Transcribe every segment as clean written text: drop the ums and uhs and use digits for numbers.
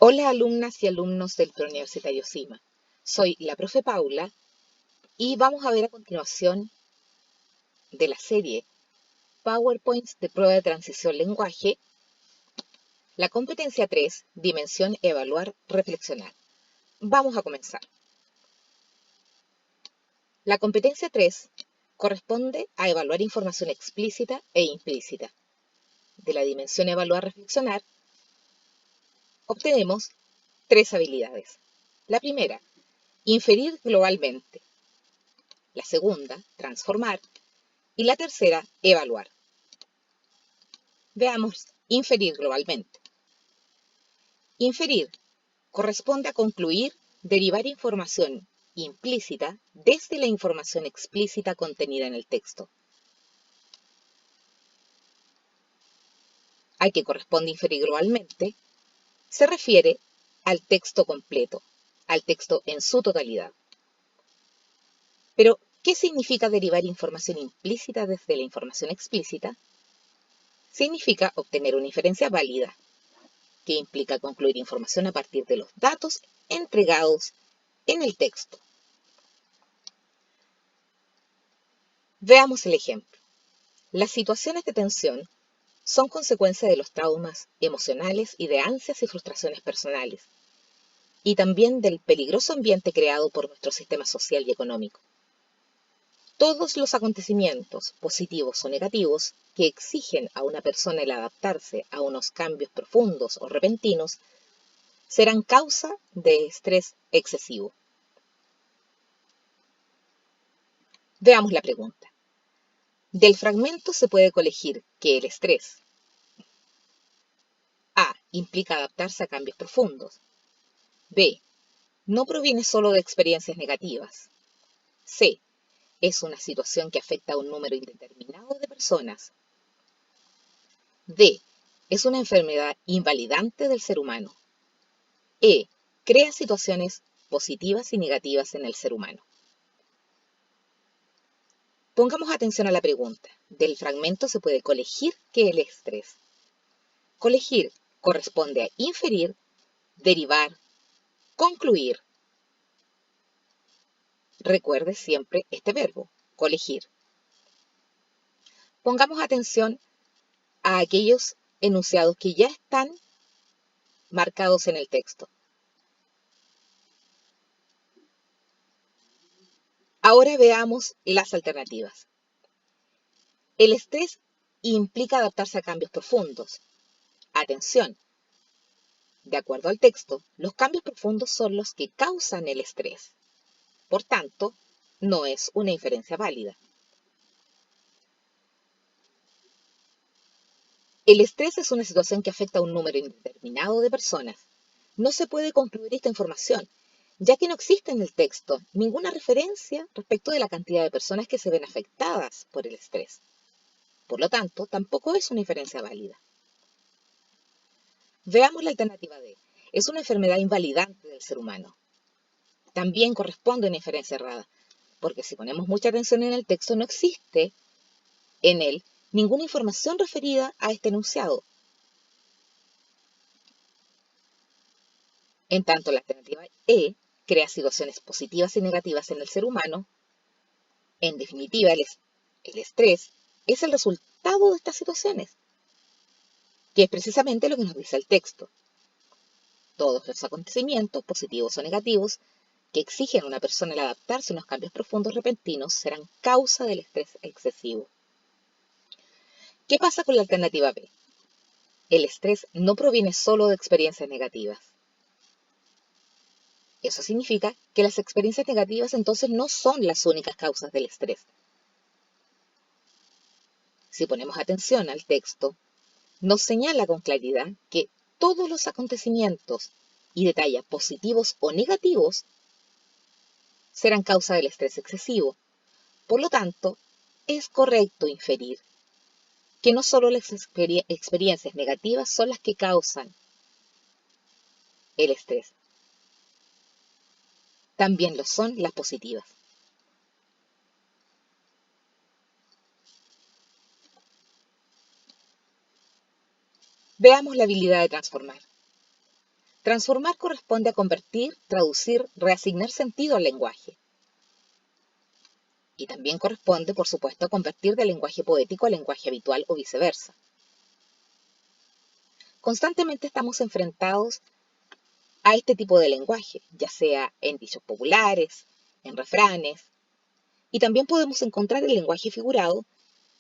Hola alumnas y alumnos del Preuniversitario CIMA. Soy la profe Paula y vamos a ver a continuación de la serie PowerPoints de prueba de transición lenguaje, la competencia 3, dimensión evaluar, reflexionar. Vamos a comenzar. La competencia 3 corresponde a evaluar información explícita e implícita. De la dimensión evaluar, reflexionar, obtenemos tres habilidades. La primera, inferir globalmente. La segunda, transformar. Y la tercera, evaluar. Veamos, inferir globalmente. Inferir corresponde a concluir, derivar información implícita desde la información explícita contenida en el texto. Al que corresponde inferir globalmente, se refiere al texto completo, al texto en su totalidad. Pero, ¿qué significa derivar información implícita desde la información explícita? Significa obtener una inferencia válida, que implica concluir información a partir de los datos entregados en el texto. Veamos el ejemplo. Las situaciones de tensión son consecuencia de los traumas emocionales y de ansias y frustraciones personales, y también del peligroso ambiente creado por nuestro sistema social y económico. Todos los acontecimientos, positivos o negativos, que exigen a una persona el adaptarse a unos cambios profundos o repentinos, serán causa de estrés excesivo. Veamos la pregunta. Del fragmento se puede colegir que el estrés A. Implica adaptarse a cambios profundos. B. No proviene solo de experiencias negativas. C. Es una situación que afecta a un número indeterminado de personas. D. Es una enfermedad invalidante del ser humano. E. Crea situaciones positivas y negativas en el ser humano. Pongamos atención a la pregunta. Del fragmento se puede colegir que el estrés. Colegir corresponde a inferir, derivar, concluir. Recuerde siempre este verbo, colegir. Pongamos atención a aquellos enunciados que ya están marcados en el texto. Ahora veamos las alternativas. El estrés implica adaptarse a cambios profundos. Atención, de acuerdo al texto, los cambios profundos son los que causan el estrés. Por tanto, no es una inferencia válida. El estrés es una situación que afecta a un número indeterminado de personas. No se puede concluir esta información, ya que no existe en el texto ninguna referencia respecto de la cantidad de personas que se ven afectadas por el estrés. Por lo tanto, tampoco es una inferencia válida. Veamos la alternativa D. Es una enfermedad invalidante del ser humano. También corresponde a una inferencia errada, porque si ponemos mucha atención en el texto, no existe en él ninguna información referida a este enunciado. En tanto, la alternativa E crea situaciones positivas y negativas en el ser humano. En definitiva, el estrés es el resultado de estas situaciones, que es precisamente lo que nos dice el texto. Todos los acontecimientos, positivos o negativos, que exigen a una persona el adaptarse a unos cambios profundos repentinos serán causa del estrés excesivo. ¿Qué pasa con la alternativa B? El estrés no proviene solo de experiencias negativas. Eso significa que las experiencias negativas entonces no son las únicas causas del estrés. Si ponemos atención al texto, nos señala con claridad que todos los acontecimientos y detalla positivos o negativos serán causa del estrés excesivo. Por lo tanto, es correcto inferir que no solo las experiencias negativas son las que causan el estrés, también lo son las positivas. Veamos la habilidad de transformar. Transformar corresponde a convertir, traducir, reasignar sentido al lenguaje. Y también corresponde, por supuesto, a convertir del lenguaje poético al lenguaje habitual o viceversa. Constantemente estamos enfrentados a este tipo de lenguaje, ya sea en dichos populares, en refranes, y también podemos encontrar el lenguaje figurado,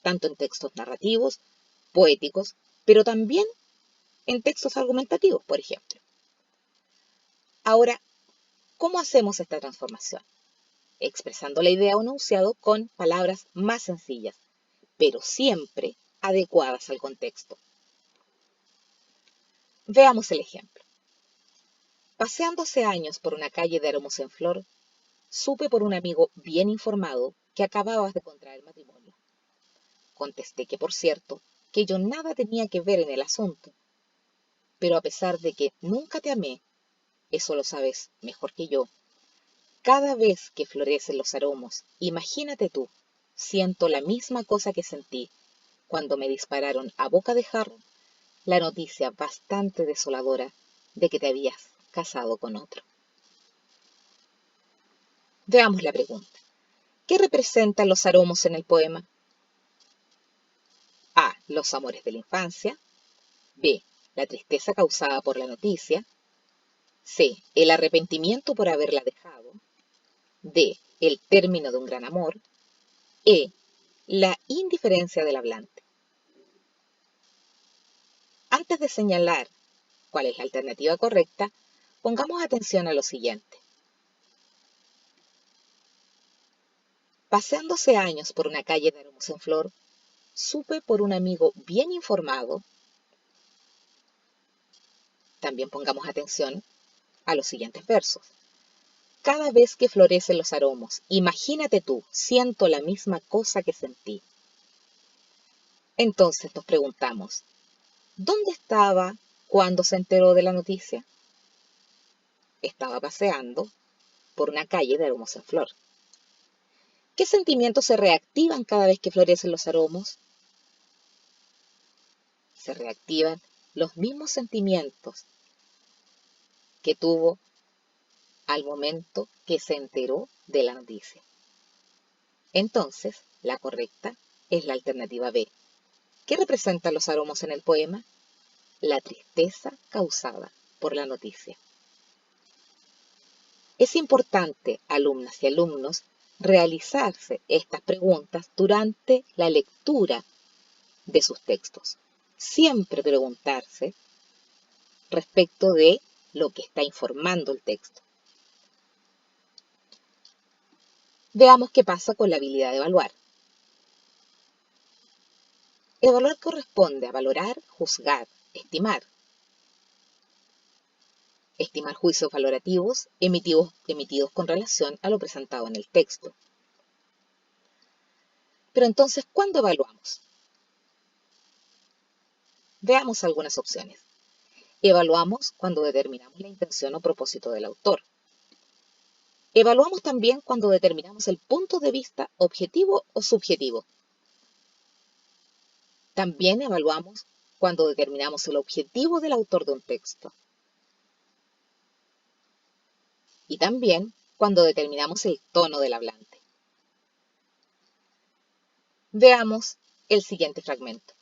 tanto en textos narrativos, poéticos, pero también en textos argumentativos, por ejemplo. Ahora, ¿cómo hacemos esta transformación? Expresando la idea o enunciado con palabras más sencillas, pero siempre adecuadas al contexto. Veamos el ejemplo. Paseando hace años por una calle de aromos en flor, supe por un amigo bien informado que acababas de contraer matrimonio. Contesté que, por cierto, que yo nada tenía que ver en el asunto, pero a pesar de que nunca te amé, eso lo sabes mejor que yo, cada vez que florecen los aromos, imagínate tú, siento la misma cosa que sentí cuando me dispararon a boca de jarro la noticia bastante desoladora de que te habías casado con otro. Veamos la pregunta. ¿Qué representan los aromos en el poema? A. Los amores de la infancia. B. La tristeza causada por la noticia. C. El arrepentimiento por haberla dejado. D. El término de un gran amor. E. La indiferencia del hablante. Antes de señalar cuál es la alternativa correcta, pongamos atención a lo siguiente. Paseándose años por una calle de aromos en flor, supe por un amigo bien informado. También pongamos atención a los siguientes versos. Cada vez que florecen los aromos, imagínate tú, siento la misma cosa que sentí. Entonces nos preguntamos, ¿dónde estaba cuando se enteró de la noticia? Estaba paseando por una calle de aromos en flor. ¿Qué sentimientos se reactivan cada vez que florecen los aromos? Se reactivan los mismos sentimientos que tuvo al momento que se enteró de la noticia. Entonces, la correcta es la alternativa B. ¿Qué representan los aromos en el poema? La tristeza causada por la noticia. Es importante, alumnas y alumnos, realizarse estas preguntas durante la lectura de sus textos. Siempre preguntarse respecto de lo que está informando el texto. Veamos qué pasa con la habilidad de evaluar. Evaluar corresponde a valorar, juzgar, estimar. Estimar juicios valorativos emitidos con relación a lo presentado en el texto. Pero entonces, ¿cuándo evaluamos? Veamos algunas opciones. Evaluamos cuando determinamos la intención o propósito del autor. Evaluamos también cuando determinamos el punto de vista objetivo o subjetivo. También evaluamos cuando determinamos el objetivo del autor de un texto. Y también cuando determinamos el tono del hablante. Veamos el siguiente fragmento.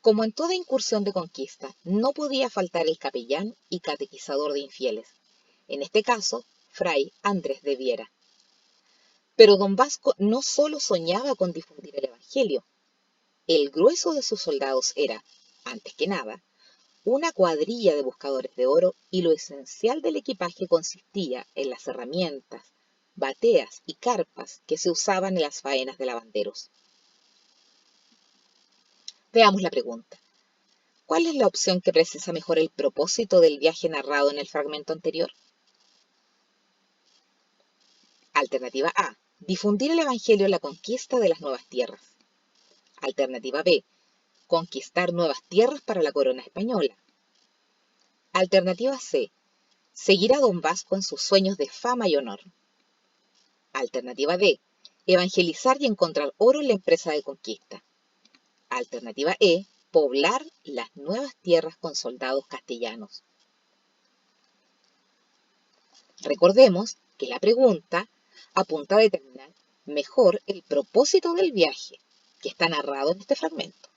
Como en toda incursión de conquista, no podía faltar el capellán y catequizador de infieles, en este caso, Fray Andrés de Viera. Pero don Vasco no solo soñaba con difundir el Evangelio, el grueso de sus soldados era, antes que nada, una cuadrilla de buscadores de oro y lo esencial del equipaje consistía en las herramientas, bateas y carpas que se usaban en las faenas de lavanderos. Veamos la pregunta. ¿Cuál es la opción que precisa mejor el propósito del viaje narrado en el fragmento anterior? Alternativa A. Difundir el Evangelio en la conquista de las nuevas tierras. Alternativa B. Conquistar nuevas tierras para la corona española. Alternativa C. Seguir a don Vasco en sus sueños de fama y honor. Alternativa D. Evangelizar y encontrar oro en la empresa de conquista. Alternativa E. Poblar las nuevas tierras con soldados castellanos. Recordemos que la pregunta apunta a determinar mejor el propósito del viaje que está narrado en este fragmento.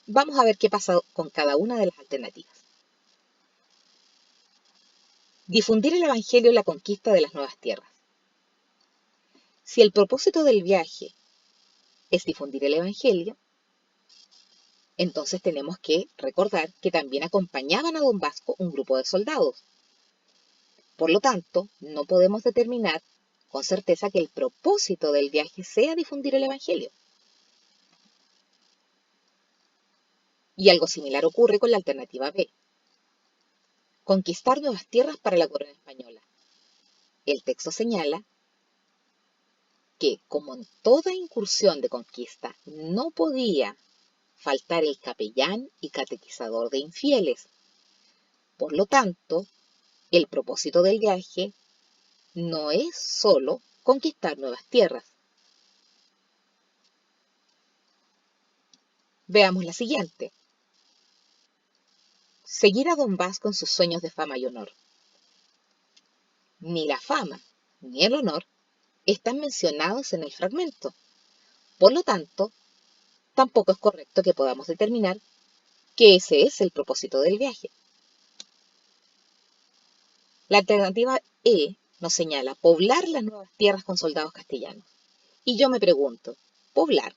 Vamos a ver qué pasa con cada una de las alternativas. Difundir el Evangelio en la conquista de las nuevas tierras. Si el propósito del viaje es difundir el Evangelio, entonces tenemos que recordar que también acompañaban a don Vasco un grupo de soldados. Por lo tanto, no podemos determinar con certeza que el propósito del viaje sea difundir el Evangelio. Y algo similar ocurre con la alternativa B. Conquistar nuevas tierras para la corona española. El texto señala que, como en toda incursión de conquista, no podía faltar el capellán y catequizador de infieles. Por lo tanto, el propósito del viaje no es solo conquistar nuevas tierras. Veamos la siguiente. Seguir a don Vasco en sus sueños de fama y honor. Ni la fama ni el honor están mencionados en el fragmento. Por lo tanto, tampoco es correcto que podamos determinar que ese es el propósito del viaje. La alternativa E nos señala poblar las nuevas tierras con soldados castellanos. Y yo me pregunto, ¿poblar?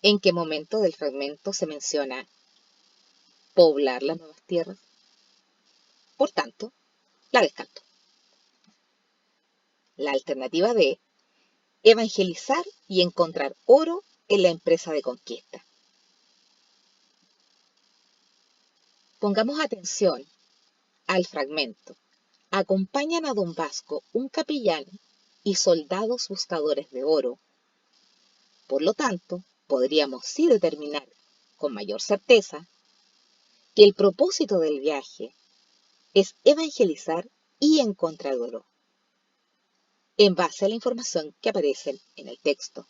¿En qué momento del fragmento se menciona poblar las nuevas tierras? Por tanto, la descarto. La alternativa D, evangelizar y encontrar oro en la empresa de conquista. Pongamos atención al fragmento. Acompañan a don Vasco un capellán y soldados buscadores de oro. Por lo tanto, podríamos sí determinar con mayor certeza que el propósito del viaje es evangelizar y encontrar oro, en base a la información que aparece en el texto,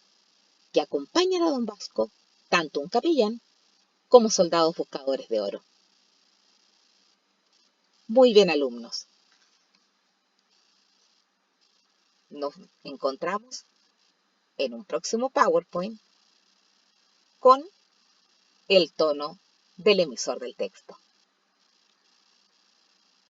que acompañan a don Vasco tanto un capellán como soldados buscadores de oro. Muy bien, alumnos. Nos encontramos en un próximo PowerPoint con el tono del emisor del texto.